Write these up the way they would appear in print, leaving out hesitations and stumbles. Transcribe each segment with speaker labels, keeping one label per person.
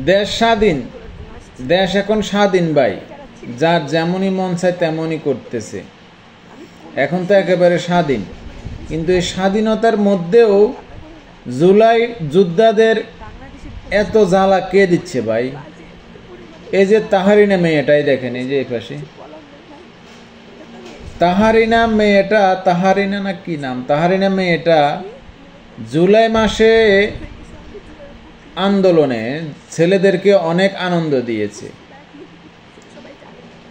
Speaker 1: দেশ স্বাধীন, দেশ এখন স্বাধীন ভাই, যার যেমনই মন চায় তেমনই করতেছে। এখন তো একেবারে স্বাধীন, কিন্তু এই স্বাধীনতার মধ্যেও জুলাই যোদ্ধাদের এত জ্বালা কে দিচ্ছে ভাই? এই যে তাহারিনা মেয়েটাই দেখেন, এই যে এই পাশে তাহারিনা মেয়েটা, তাহারিনা না কি নাম, তাহারিনা মেয়েটা জুলাই মাসে আন্দোলনে ছেলেদেরকে অনেক আনন্দ দিয়েছে।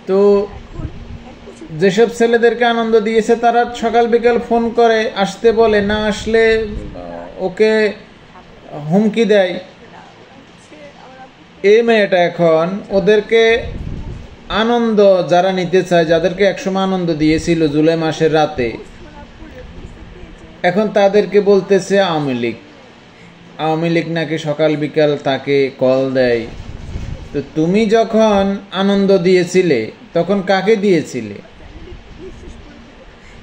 Speaker 1: তো যেসব ছেলেদেরকে আনন্দ দিয়েছে তারা সকাল বিকাল ফোন করে আসতে বলে, না আসলে ওকে হুমকি দেয়। এই মেয়েটা এখন ওদেরকে আনন্দ যারা নিতে চায়, যাদেরকে একসময় আনন্দ দিয়েছিল জুলাই মাসের রাতে, এখন তাদেরকে বলতেছে আওয়ামী লীগ। আওয়ামী লীগ নাকি সকাল বিকাল তাকে কল দেয়। তো তুমি যখন আনন্দ দিয়েছিলে তখন কাকে দিয়েছিলে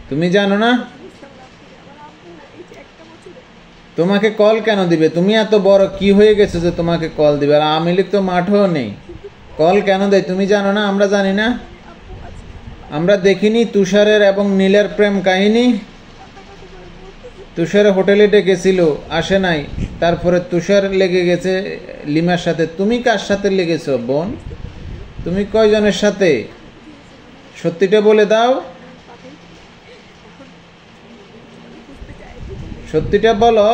Speaker 1: তুমি জানো না? তোমাকে কল কেন দিবে? তুমি এত বড় কি হয়ে গেছো যে তোমাকে কল দিবে? আর আওয়ামী লীগ তো মাঠেও নেই, কল কেন দেয় তুমি জানো না? আমরা জানি না? আমরা দেখিনি তুষারের এবং নীলের প্রেম কাহিনী? তুষার হোটেলে ডেকেছিল, আসে নাই, তারপরে তুষার লেগে গেছে লিমার সাথে। তুমি কার সাথে লেগেছো বোন? তুমি কয়জনের সাথে? সত্যিটা বলে দাও, সত্যিটা বলো।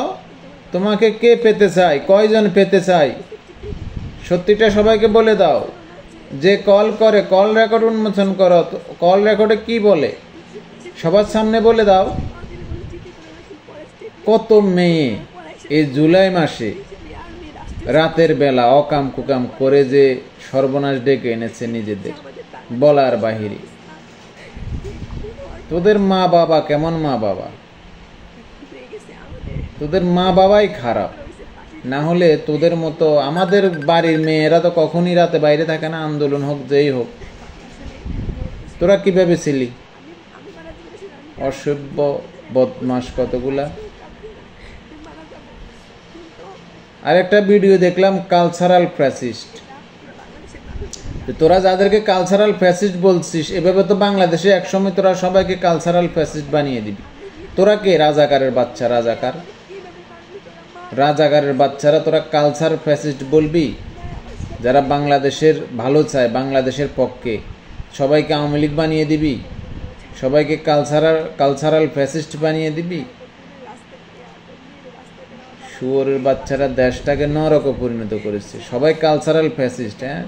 Speaker 1: তোমাকে কে পেতে চায়? কয়জন পেতে চায়? সত্যিটা সবাইকে বলে দাও। যে কল করে, কল রেকর্ড উন্মোচন করো, কল রেকর্ডে কি বলে সবার সামনে বলে দাও। কত মেয়ে এই জুলাই মাসে রাতের বেলা অকাম কুকাম করে যে সর্বনাশ ডেকে এনেছে নিজেদের, বলার বাহিরে। তোদের মা বাবা কেমন মা বাবা? তোদের মা বাবাই খারাপ, না হলে তোদের মতো আমাদের বাড়ির মেয়েরা তো কখনই রাতে বাইরে থাকে না, আন্দোলন হোক যেই হোক। তোরা কিভাবে ছিলি? অসভ্য বদমাস কতগুলা। আরেকটা ভিডিও দেখলাম, কালচারাল ফ্যাসিস্ট। তোরা যাদেরকে কালচারাল ফ্যাসিস্ট বলছিস, এভাবে তো বাংলাদেশে একসময় তোরা সবাইকে কালচারাল ফ্যাসিস্ট বানিয়ে দিবি। তোরা কে? রাজাকারের বাচ্চা, রাজাকার, রাজাকারের বাচ্চারা তোরা কালচার ফ্যাসিস্ট বলবি? যারা বাংলাদেশের ভালো চায়, বাংলাদেশের পক্ষে, সবাইকে আওয়ামী লীগ বানিয়ে দিবি? সবাইকে কালচারাল ফ্যাসিস্ট বানিয়ে দিবি? শুয়োরের বাচ্চারা দেশটাকে নরকে পরিণত করেছে, সবাই কালচারাল ফ্যাসিস্ট। হ্যাঁ,